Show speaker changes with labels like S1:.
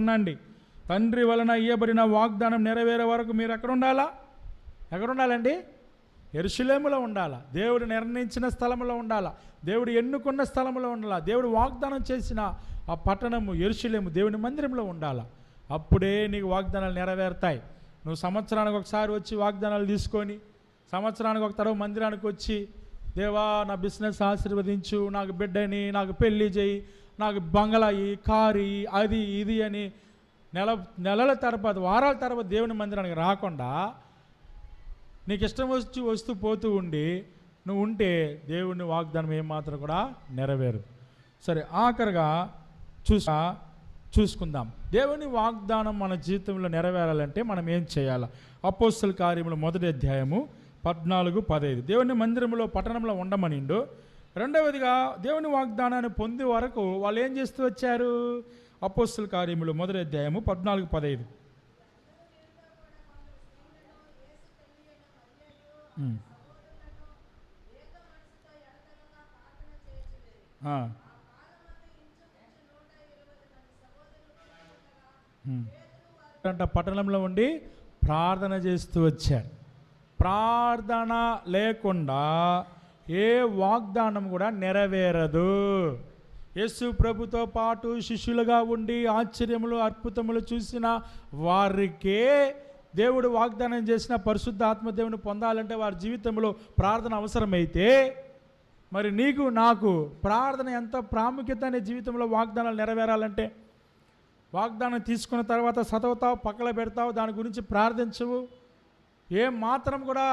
S1: ఉండండి. తండ్రి వలన ఇయ్యబడిన వాగ్దానం నెరవేరే వరకు మీరు ఎక్కడ ఉండాలా? ఎక్కడ ఉండాలండి? యెరూషలేములో ఉండాలా. దేవుడు నిర్ణయించిన స్థలంలో ఉండాలా. దేవుడు ఎన్నుకున్న స్థలంలో ఉండాలా. దేవుడు వాగ్దానం చేసిన ఆ పట్టణము యెరూషలేము దేవుని మందిరంలో ఉండాలా. అప్పుడే నీకు వాగ్దానాలు నెరవేరుతాయి. నువ్వు సంవత్సరానికి ఒకసారి వచ్చి వాగ్దానాలు తీసుకొని సంవత్సరానికి ఒక తరవ మందిరానికి వచ్చి, దేవా నా బిజినెస్ ఆశీర్వదించు, నాకు బిడ్డని, నాకు పెళ్ళి చేయి, నాకు బంగళా కారు అది ఇది అని నెలల తరబడి వారాల తరబడి దేవుని మందిరానికి రాకుండా నీకు ఇష్టం వచ్చి వస్తూ పోతూ ఉండి నువ్వు ఉంటే దేవుని వాగ్దానం ఏమాత్రం కూడా నెరవేరు. సరే, ఆఖరిగా చూసుకుందాం. దేవుని వాగ్దానం మన జీవితంలో నెరవేరాలంటే మనం ఏం చేయాలి? అపోస్తల కార్యములు 1వ అధ్యాయము 14-15 దేవుని మందిరంలో పట్టణంలో ఉండమనిండు. రెండవదిగా దేవుని వాగ్దానాన్ని పొందే వరకు వాళ్ళు ఏం చేస్తూ వచ్చారు? అపోస్తల కార్యములు 1వ అధ్యాయము 14-15 పట్టణంలో ఉండి ప్రార్థన చేస్తూ వచ్చారు. ప్రార్థన లేకుండా ఏ వాగ్దానం కూడా నెరవేరదు. యేసు ప్రభుతో పాటు శిష్యులుగా ఉండి ఆశ్చర్యములు అద్భుతములు చూసిన వారికే దేవుడు వాగ్దానం చేసిన పరిశుద్ధ ఆత్మదేవుని పొందాలంటే వారి జీవితంలో ప్రార్థన అవసరమైతే, మరి నీకు నాకు ప్రార్థన ఎంత ప్రాముఖ్యత అనే జీవితంలో వాగ్దానాలు నెరవేరాలంటే, వాగ్దానం తీసుకున్న తర్వాత చదువుతావు, పక్కన పెడతావు, దాని గురించి ప్రార్థించవు, ఏం మాత్రం కూడా